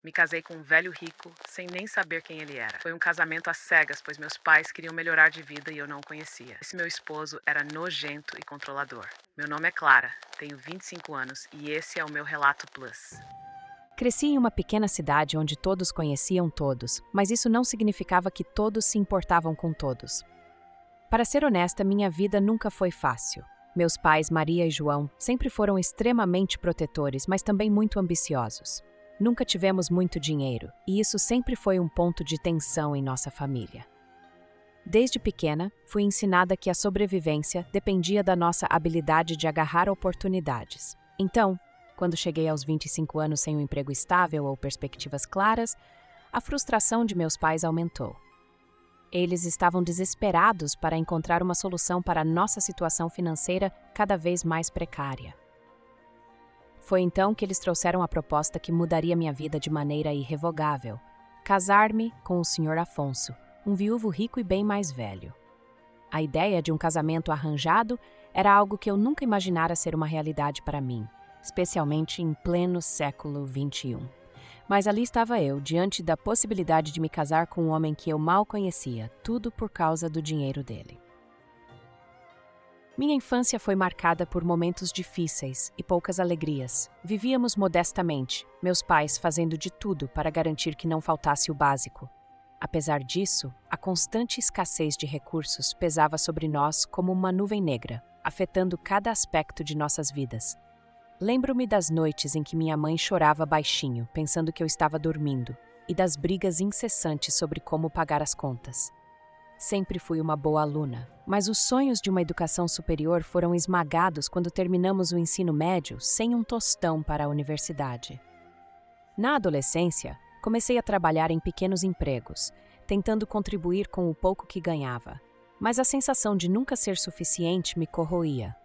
Me casei com um velho rico, sem nem saber quem ele era. Foi um casamento às cegas, pois meus pais queriam melhorar de vida e eu não o conhecia. Esse meu esposo era nojento e controlador. Meu nome é Clara, tenho 25 anos e esse é o meu relato plus. Cresci em uma pequena cidade onde todos conheciam todos, mas isso não significava que todos se importavam com todos. Para ser honesta, minha vida nunca foi fácil. Meus pais, Maria e João, sempre foram extremamente protetores, mas também muito ambiciosos. Nunca tivemos muito dinheiro, e isso sempre foi um ponto de tensão em nossa família. Desde pequena, fui ensinada que a sobrevivência dependia da nossa habilidade de agarrar oportunidades. Então, quando cheguei aos 25 anos sem um emprego estável ou perspectivas claras, a frustração de meus pais aumentou. Eles estavam desesperados para encontrar uma solução para a nossa situação financeira cada vez mais precária. Foi então que eles trouxeram a proposta que mudaria minha vida de maneira irrevogável: casar-me com o Sr. Afonso, um viúvo rico e bem mais velho. A ideia de um casamento arranjado era algo que eu nunca imaginara ser uma realidade para mim, especialmente em pleno século XXI. Mas ali estava eu, diante da possibilidade de me casar com um homem que eu mal conhecia, tudo por causa do dinheiro dele. Minha infância foi marcada por momentos difíceis e poucas alegrias. Vivíamos modestamente, meus pais fazendo de tudo para garantir que não faltasse o básico. Apesar disso, a constante escassez de recursos pesava sobre nós como uma nuvem negra, afetando cada aspecto de nossas vidas. Lembro-me das noites em que minha mãe chorava baixinho, pensando que eu estava dormindo, e das brigas incessantes sobre como pagar as contas. Sempre fui uma boa aluna, mas os sonhos de uma educação superior foram esmagados quando terminamos o ensino médio sem um tostão para a universidade. Na adolescência, comecei a trabalhar em pequenos empregos, tentando contribuir com o pouco que ganhava, mas a sensação de nunca ser suficiente me corroía.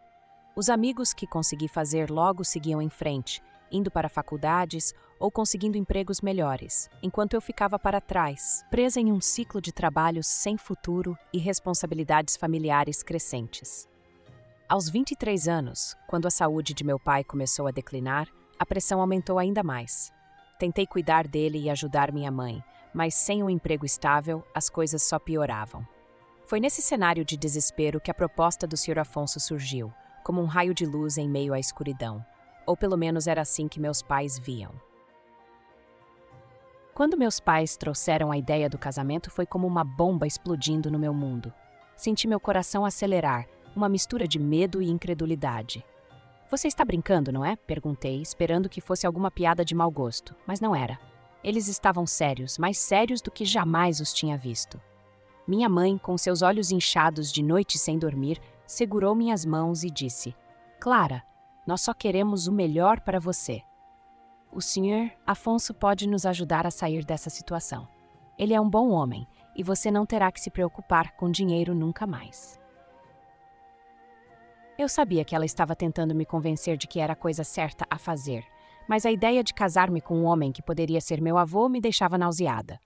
Os amigos que consegui fazer logo seguiam em frente, indo para faculdades ou conseguindo empregos melhores, enquanto eu ficava para trás, presa em um ciclo de trabalho sem futuro e responsabilidades familiares crescentes. Aos 23 anos, quando a saúde de meu pai começou a declinar, a pressão aumentou ainda mais. Tentei cuidar dele e ajudar minha mãe, mas sem um emprego estável, as coisas só pioravam. Foi nesse cenário de desespero que a proposta do Sr. Afonso surgiu, como um raio de luz em meio à escuridão. Ou pelo menos era assim que meus pais viam. Quando meus pais trouxeram a ideia do casamento, foi como uma bomba explodindo no meu mundo. Senti meu coração acelerar, uma mistura de medo e incredulidade. "Você está brincando, não é?" perguntei, esperando que fosse alguma piada de mau gosto, mas não era. Eles estavam sérios, mais sérios do que jamais os tinha visto. Minha mãe, com seus olhos inchados de noite sem dormir, segurou minhas mãos e disse: "Clara, nós só queremos o melhor para você. O Sr. Afonso pode nos ajudar a sair dessa situação. Ele é um bom homem e você não terá que se preocupar com dinheiro nunca mais." Eu sabia que ela estava tentando me convencer de que era a coisa certa a fazer, mas a ideia de casar-me com um homem que poderia ser meu avô me deixava nauseada.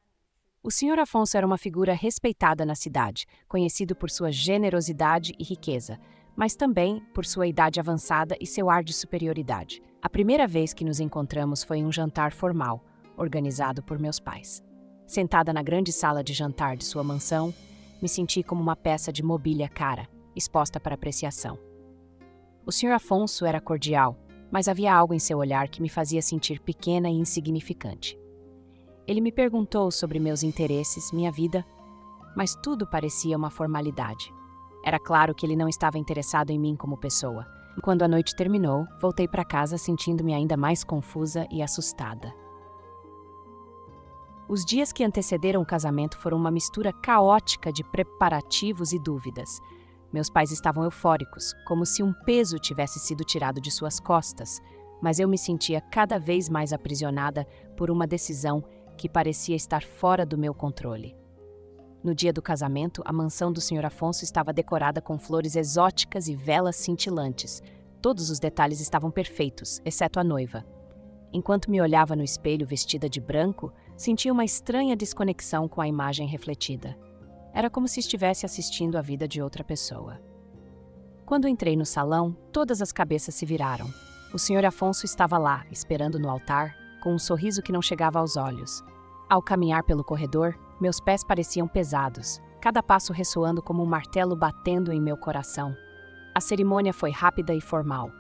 O Sr. Afonso era uma figura respeitada na cidade, conhecido por sua generosidade e riqueza, mas também por sua idade avançada e seu ar de superioridade. A primeira vez que nos encontramos foi em um jantar formal, organizado por meus pais. Sentada na grande sala de jantar de sua mansão, me senti como uma peça de mobília cara, exposta para apreciação. O Sr. Afonso era cordial, mas havia algo em seu olhar que me fazia sentir pequena e insignificante. Ele me perguntou sobre meus interesses, minha vida, mas tudo parecia uma formalidade. Era claro que ele não estava interessado em mim como pessoa. E quando a noite terminou, voltei para casa sentindo-me ainda mais confusa e assustada. Os dias que antecederam o casamento foram uma mistura caótica de preparativos e dúvidas. Meus pais estavam eufóricos, como se um peso tivesse sido tirado de suas costas, mas eu me sentia cada vez mais aprisionada por uma decisão que parecia estar fora do meu controle. No dia do casamento, a mansão do Sr. Afonso estava decorada com flores exóticas e velas cintilantes. Todos os detalhes estavam perfeitos, exceto a noiva. Enquanto me olhava no espelho vestida de branco, sentia uma estranha desconexão com a imagem refletida. Era como se estivesse assistindo à vida de outra pessoa. Quando entrei no salão, todas as cabeças se viraram. O Sr. Afonso estava lá, esperando no altar, com um sorriso que não chegava aos olhos. Ao caminhar pelo corredor, meus pés pareciam pesados, cada passo ressoando como um martelo batendo em meu coração. A cerimônia foi rápida e formal.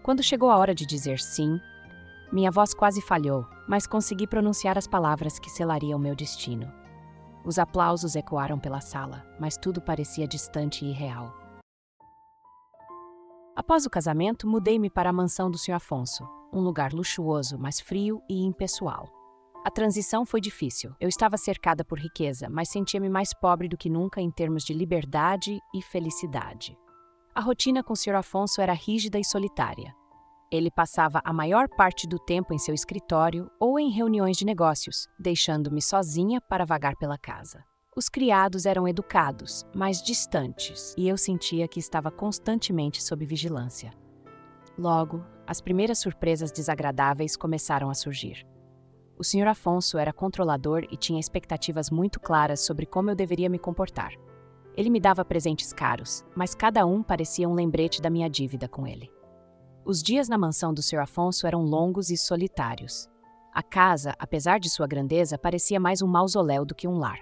Quando chegou a hora de dizer sim, minha voz quase falhou, mas consegui pronunciar as palavras que selariam meu destino. Os aplausos ecoaram pela sala, mas tudo parecia distante e irreal. Após o casamento, mudei-me para a mansão do Sr. Afonso, um lugar luxuoso, mas frio e impessoal. A transição foi difícil. Eu estava cercada por riqueza, mas sentia-me mais pobre do que nunca em termos de liberdade e felicidade. A rotina com o Sr. Afonso era rígida e solitária. Ele passava a maior parte do tempo em seu escritório ou em reuniões de negócios, deixando-me sozinha para vagar pela casa. Os criados eram educados, mas distantes, e eu sentia que estava constantemente sob vigilância. Logo, as primeiras surpresas desagradáveis começaram a surgir. O Sr. Afonso era controlador e tinha expectativas muito claras sobre como eu deveria me comportar. Ele me dava presentes caros, mas cada um parecia um lembrete da minha dívida com ele. Os dias na mansão do Sr. Afonso eram longos e solitários. A casa, apesar de sua grandeza, parecia mais um mausoléu do que um lar.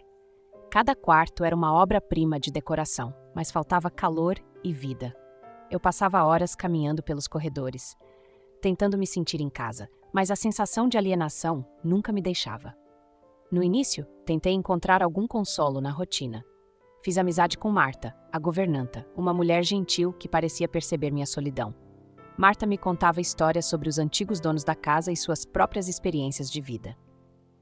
Cada quarto era uma obra-prima de decoração, mas faltava calor e vida. Eu passava horas caminhando pelos corredores, tentando me sentir em casa, mas a sensação de alienação nunca me deixava. No início, tentei encontrar algum consolo na rotina. Fiz amizade com Marta, a governanta, uma mulher gentil que parecia perceber minha solidão. Marta me contava histórias sobre os antigos donos da casa e suas próprias experiências de vida.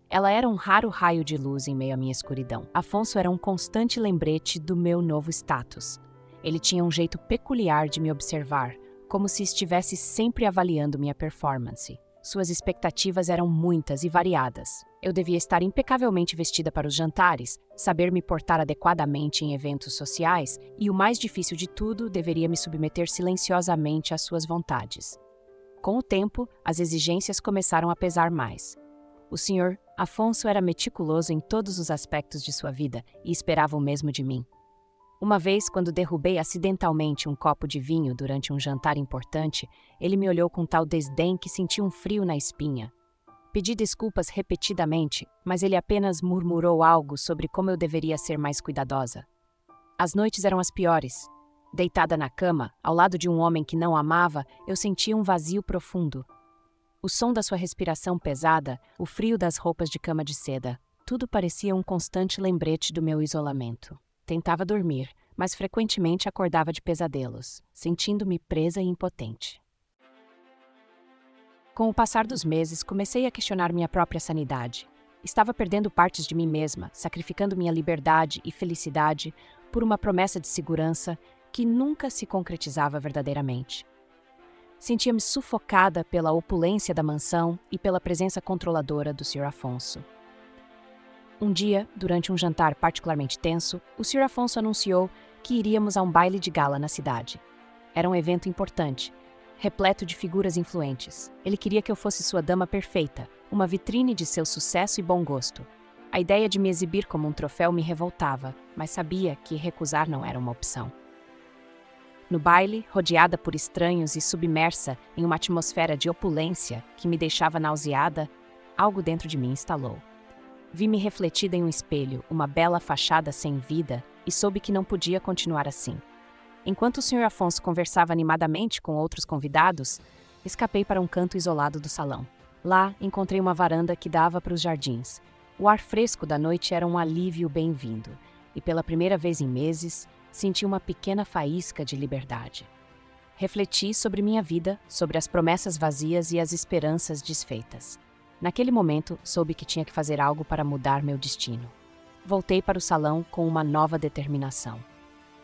Ela era um raro raio de luz em meio à minha escuridão. Afonso era um constante lembrete do meu novo status. Ele tinha um jeito peculiar de me observar, como se estivesse sempre avaliando minha performance. Suas expectativas eram muitas e variadas. Eu devia estar impecavelmente vestida para os jantares, saber me portar adequadamente em eventos sociais e, o mais difícil de tudo, deveria me submeter silenciosamente às suas vontades. Com o tempo, as exigências começaram a pesar mais. O Sr. Afonso era meticuloso em todos os aspectos de sua vida e esperava o mesmo de mim. Uma vez, quando derrubei acidentalmente um copo de vinho durante um jantar importante, ele me olhou com tal desdém que senti um frio na espinha. Pedi desculpas repetidamente, mas ele apenas murmurou algo sobre como eu deveria ser mais cuidadosa. As noites eram as piores. Deitada na cama, ao lado de um homem que não amava, eu sentia um vazio profundo. O som da sua respiração pesada, o frio das roupas de cama de seda, tudo parecia um constante lembrete do meu isolamento. Tentava dormir, mas frequentemente acordava de pesadelos, sentindo-me presa e impotente. Com o passar dos meses, comecei a questionar minha própria sanidade. Estava perdendo partes de mim mesma, sacrificando minha liberdade e felicidade por uma promessa de segurança que nunca se concretizava verdadeiramente. Sentia-me sufocada pela opulência da mansão e pela presença controladora do Sr. Afonso. Um dia, durante um jantar particularmente tenso, o Sr. Afonso anunciou que iríamos a um baile de gala na cidade. Era um evento importante, repleto de figuras influentes. Ele queria que eu fosse sua dama perfeita, uma vitrine de seu sucesso e bom gosto. A ideia de me exibir como um troféu me revoltava, mas sabia que recusar não era uma opção. No baile, rodeada por estranhos e submersa em uma atmosfera de opulência que me deixava nauseada, algo dentro de mim estalou. Vi-me refletida em um espelho, uma bela fachada sem vida, e soube que não podia continuar assim. Enquanto o Sr. Afonso conversava animadamente com outros convidados, escapei para um canto isolado do salão. Lá, encontrei uma varanda que dava para os jardins. O ar fresco da noite era um alívio bem-vindo, e pela primeira vez em meses, senti uma pequena faísca de liberdade. Refleti sobre minha vida, sobre as promessas vazias e as esperanças desfeitas. Naquele momento, soube que tinha que fazer algo para mudar meu destino. Voltei para o salão com uma nova determinação.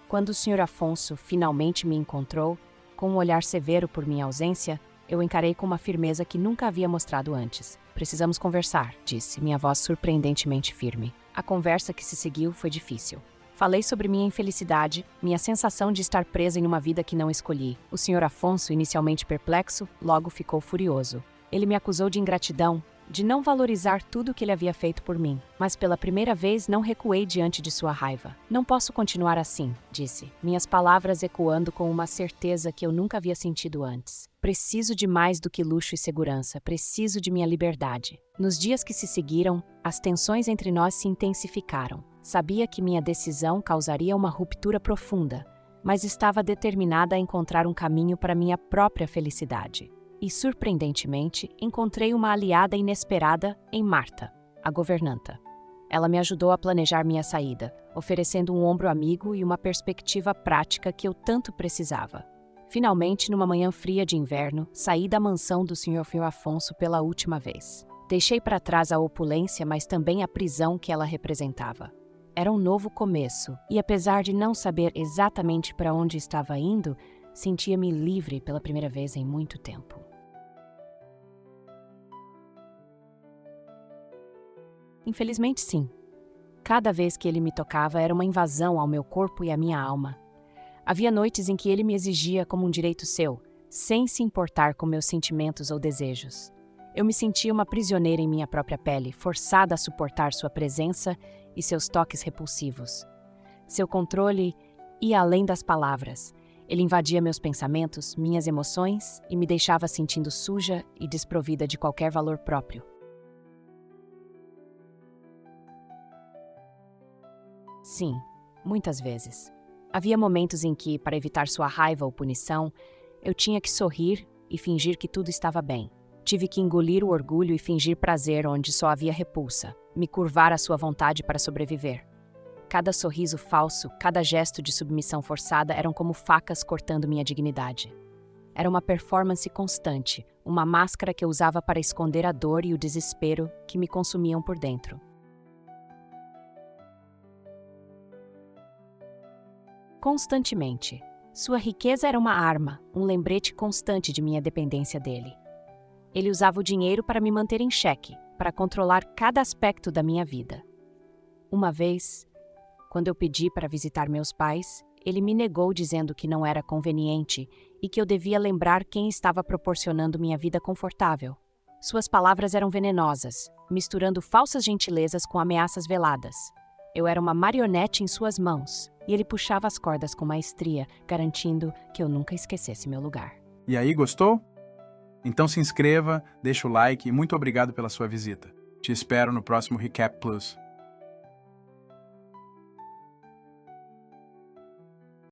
Quando o Sr. Afonso finalmente me encontrou, com um olhar severo por minha ausência, eu encarei com uma firmeza que nunca havia mostrado antes. "Precisamos conversar", disse, minha voz surpreendentemente firme. A conversa que se seguiu foi difícil. Falei sobre minha infelicidade, minha sensação de estar presa em uma vida que não escolhi. O Sr. Afonso, inicialmente perplexo, logo ficou furioso. Ele me acusou de ingratidão, de não valorizar tudo que ele havia feito por mim, mas pela primeira vez não recuei diante de sua raiva. Não posso continuar assim, disse, minhas palavras ecoando com uma certeza que eu nunca havia sentido antes. Preciso de mais do que luxo e segurança, preciso de minha liberdade. Nos dias que se seguiram, as tensões entre nós se intensificaram. Sabia que minha decisão causaria uma ruptura profunda, mas estava determinada a encontrar um caminho para minha própria felicidade. E, surpreendentemente, encontrei uma aliada inesperada em Marta, a governanta. Ela me ajudou a planejar minha saída, oferecendo um ombro amigo e uma perspectiva prática que eu tanto precisava. Finalmente, numa manhã fria de inverno, saí da mansão do Sr. Fio Afonso pela última vez. Deixei para trás a opulência, mas também a prisão que ela representava. Era um novo começo, e apesar de não saber exatamente para onde estava indo, sentia-me livre pela primeira vez em muito tempo. Infelizmente, sim. Cada vez que ele me tocava era uma invasão ao meu corpo e à minha alma. Havia noites em que ele me exigia como um direito seu, sem se importar com meus sentimentos ou desejos. Eu me sentia uma prisioneira em minha própria pele, forçada a suportar sua presença e seus toques repulsivos. Seu controle ia além das palavras. Ele invadia meus pensamentos, minhas emoções e me deixava sentindo suja e desprovida de qualquer valor próprio. Sim, muitas vezes. Havia momentos em que, para evitar sua raiva ou punição, eu tinha que sorrir e fingir que tudo estava bem. Tive que engolir o orgulho e fingir prazer onde só havia repulsa, me curvar à sua vontade para sobreviver. Cada sorriso falso, cada gesto de submissão forçada eram como facas cortando minha dignidade. Era uma performance constante, uma máscara que eu usava para esconder a dor e o desespero que me consumiam por dentro. Constantemente. Sua riqueza era uma arma, um lembrete constante de minha dependência dele. Ele usava o dinheiro para me manter em xeque, para controlar cada aspecto da minha vida. Uma vez, quando eu pedi para visitar meus pais, ele me negou dizendo que não era conveniente e que eu devia lembrar quem estava proporcionando minha vida confortável. Suas palavras eram venenosas, misturando falsas gentilezas com ameaças veladas. Eu era uma marionete em suas mãos, e ele puxava as cordas com maestria, garantindo que eu nunca esquecesse meu lugar. E aí, gostou? Então se inscreva, deixa o like e muito obrigado pela sua visita. Te espero no próximo Recap Plus.